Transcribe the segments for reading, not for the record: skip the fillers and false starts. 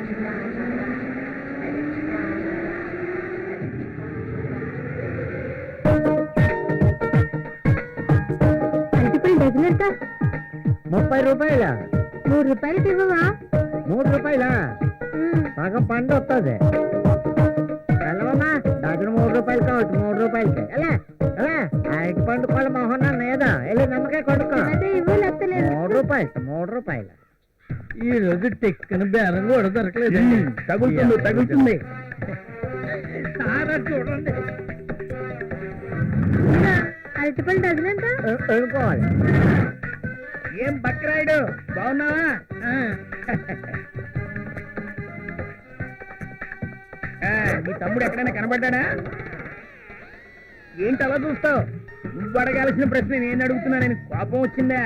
30 రూపాయల 3 రూపాయలకి ఇవ్వవా? 3 రూపాయల సగం పండు వస్తుంది. వెళ్ళవమ్మా, డజన్ 3 రూపాయలు కావచ్చు. 3 రూపాయలకి ఎలా ఎలా అరటి పండు కొల మొహన్ ఏదో వెళ్ళి నిమ్మకాయ కొడుకో. 3 రూపాయలు 3 రూపాయలు. ఈ రోజు టెక్కన బేరం కూడా దొరకలేదు. తగులుతుంది తగులుతుంది. చూడండి, అరటిపళ్ళు డజన్ ఎంత? ఎదుకోవాలి. ఏం బక్రాయుడు బాగున్నావా? నీ తమ్ముడు ఎక్కడైనా కనబడ్డాడా? ఏంటి అలా చూస్తావు? నువ్వు అడగాల్సిన ప్రశ్న నేను అడుగుతున్నా. నేను కోపం వచ్చిందా?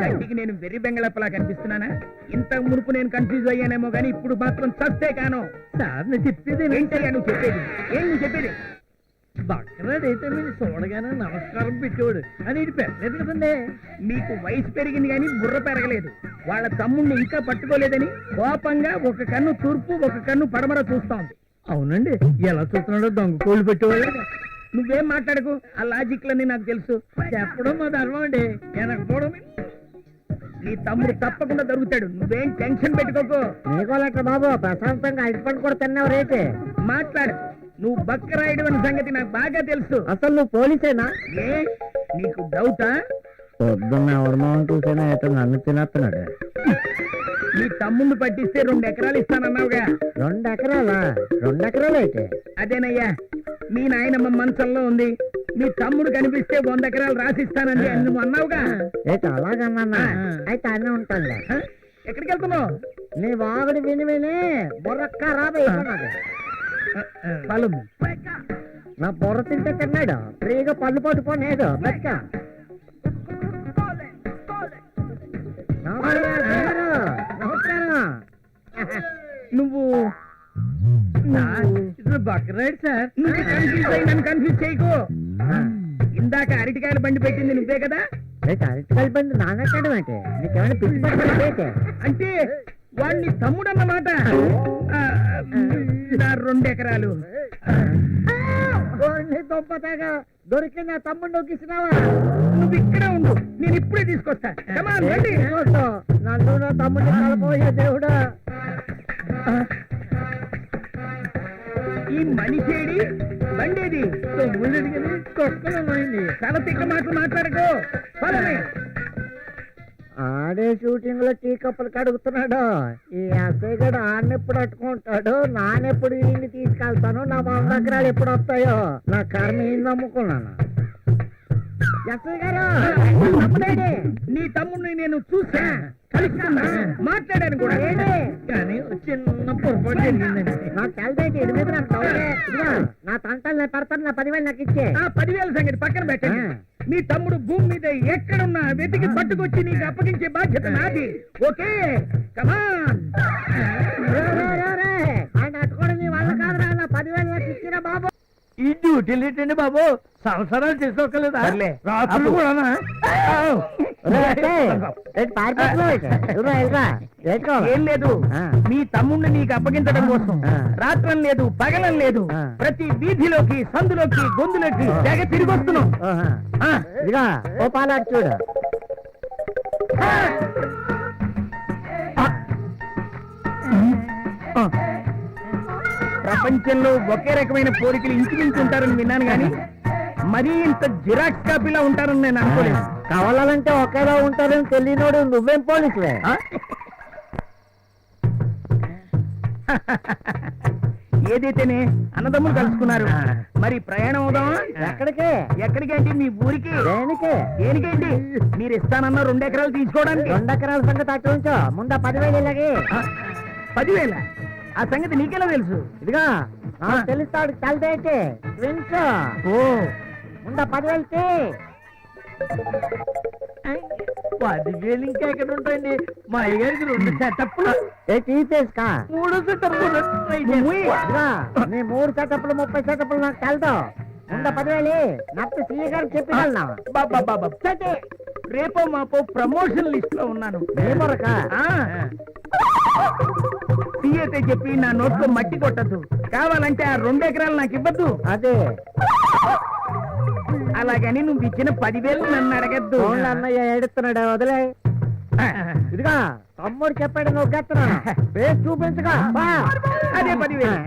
కంటికి నేను వెర్రి బెంగళప్పలా కనిపిస్తున్నానా? ఇంత మునుపు నేను కన్ఫ్యూజ్ అయ్యానేమో గానీ ఇప్పుడు మాత్రం చస్తే కాను. సార్ నేను చెప్పేది ఏంటయ్యా నువ్వు చెప్పేది? ఏం నువ్వు చెప్పేది? బక్రాడైతే మీరు చూడగానే నమస్కారం పెట్టేవాడు అని ఇది పెట్టలేదు కదండి. మీకు వయసు పెరిగింది కానీ బుర్ర పెరగలేదు. వాళ్ళ తమ్ముడిని ఇంకా పట్టుకోలేదని కోపంగా ఒక కన్ను తూర్పు ఒక కన్ను పడమర చూస్తా ఉంది. అవునండి, ఎలా చూస్తున్నాడో దొంగ కోళ్ళు పెట్టేవాడు. నువ్వేం మాట్లాడకు, ఆ లాజిక్లన్నీ నాకు తెలుసు. చెప్పడం మా ధర్మం అండి, వెనకపోవడం. నీ తమ్ముడు తప్పకుండా దొరుకుతాడు, నువ్వేం టెన్షన్ పెట్టుకోకు. నీకోలేక బాబు ప్రశాంతంగా అరటిపండు కూడా తిన్నావు రేటే. మాట్లాడు, నువ్వు బక్కరాయుడు అన్న సంగతి నాకు బాగా తెలుసు. అసలు నువ్వు పోలీసేనా? ఏ నీకు డౌటా? పొద్దున్న ఎవరి మొహం చూసేనా అయితే నన్ను తినేస్తున్నాడు. నీ తమ్ముడిని పట్టిస్తే 2 ఎకరాలు ఇస్తానన్నావుగా. 2 ఎకరాలా? 2 ఎకరాలు అయితే అదేనయ్యా, మీ నాయనమ్మ మంచంలో ఉంది. మీ తమ్ముడు కనిపిస్తే 100 ఎకరాలు రాసిస్తానండి అని నువ్వు అన్నావుగా. అయితే అలాగన్నా అయితే అన్నీ ఉంటాను. ఎక్కడికి వెళ్తున్నావు? నీ వాగుడు విని విని బుర్రక్క రాబోయేది. పలు నా బుర్ర తింటే తిన్నాడు, ఫ్రీగా పళ్ళు పట్టుకోనేదు. బతుక నమస్కారం. నువ్వు బక్రాయుడు సార్. నన్ను కన్ఫ్యూజ్ చేయకు. ఇందాక అరటికాయల బండి పెట్టింది నువ్వే కదా? అరటికాయల బండి నాన్నెక్కడం అంటే నీకేమైనా పిచ్చి పట్టుకుంటే అంటే వాడిని తమ్ముడు అన్నమాట. నా 2 ఎకరాలు దొరికిన తమ్ముడు నొక్కిసినావా? నువ్వు ఇక్కడే ఉండు, నేను ఇప్పుడే తీసుకొస్తా. నన్ను నా తమ్ముడిని కలపోయే దేవుడా. ఈ మనిషేడి బండేది తల తిక్క మాటలు మాట్లాడకు. ఆడే షూటింగ్ లో టీ కప్పులు కడుగుతున్నాడు. ఈ అసయ్య గడు ఆడనెప్పుడు అట్టుకుంటాడు, నానెప్పుడు వీడిని తీసుకెళ్తాను. నా 100 ఎకరాలు ఎప్పుడు వస్తాయో నా కర్మ ఏం నమ్ముకున్నాను. ఎస్ఐ గారు, నీ తమ్ముడిని నేను చూసా, కలుసుకున్నా, మాట్లాడాను కూడా. కానీ చిన్న పొరపాటు జరిగిందండి. నాకు తెలదేటి ఎడి మీద నాకు నా తంటాలు నేను పడతాను. నా 10,000 నాకు ఇచ్చే. ఆ 10,000 సంగతి పక్కన పెట్టండి. మీ తమ్ముడు భూమి మీద ఎక్కడున్నా వెతికి పట్టుకొచ్చి నీకు అప్పగించే బాధ్యత నాది. ఓకే, కమాన్. ఆయన అట్టుకోవడం నీ వల్ల కాదురా. నా 10,000 నాకు ఇచ్చిరా బాబు. ఈ డ్యూటీలు ఏంటండి బాబు? సంవత్సరాలు చేసుకోలేదా? రాత్రులు కూడా ఏం లేదు. మీ తమ్ముడిని నీకు అప్పగించడం కోసం రాత్రం లేదు పగలం లేదు ప్రతి వీధిలోకి సందులోకి గొంతులోకి తెగ తిరిగి వస్తున్నాం. ఇదిగా ఓ పాలాడు చూడు. ప్రపంచంలో ఒకే రకమైన పోలికలు ఇంచుమించు ఉంటారని విన్నాను గాని మరీ ఇంత జిరాక్స్ కాపీలా ఉంటారని నేను అనుకోలేదు. కావాలంటే ఒకేలా ఉంటారని తెలియనోడు నువ్వేం పోలీసువే? ఏదైతేనే అన్నదమ్ములు కలుసుకున్నారు, మరి ప్రయాణం అవుదామా? ఎక్కడికి? ఎక్కడికేంటి? మీ ఊరికి. దేనికి? దేనికేంటి? మీరు ఇస్తానన్న 2 ఎకరాలు తీసుకోవడానికి. 2 ఎకరాల సంగతి అట్టు ఉంచో, ముందు 10,000 ఇలాగే. 10,000? ఆ సంగతి నీకెలా తెలుసు? ఇదిగా తెలుస్తాడు తలదేటి ట్విన్స్. ఓ, ముందు 10,000 10,000 ఇంకా ఎక్కడ ఉంటాయండి? మా అయ్యగారికి 2 సెటప్లు. తీసేసుకా 3 సెటప్లు. నీ 3 సెటప్లు 30 సెటప్లు నాకు తెలదు. ముందు 10,000 నాకు సీఏ గారు చెప్పగలనా? బాబా రేపో మాపో ప్రమోషన్ లిస్ట్ లో ఉన్నాను ఏమొరక సీఏతే చెప్పి నా నోట్లో మట్టి కొట్టద్దు, కావాలంటే ఆ 2 ఎకరాలు నాకు ఇవ్వద్దు. అదే అలాగని నువ్వు ఇచ్చిన 10,000 నన్ను అడగద్దు. ఫోన్లో అన్నయ్య ఏడుస్తున్నాడు, వదిలే. ఇదిగా తమ్ముడు చెప్పాడు, నొక్కేస్తున్నా. పేరు చూపించగా అదే 10,000.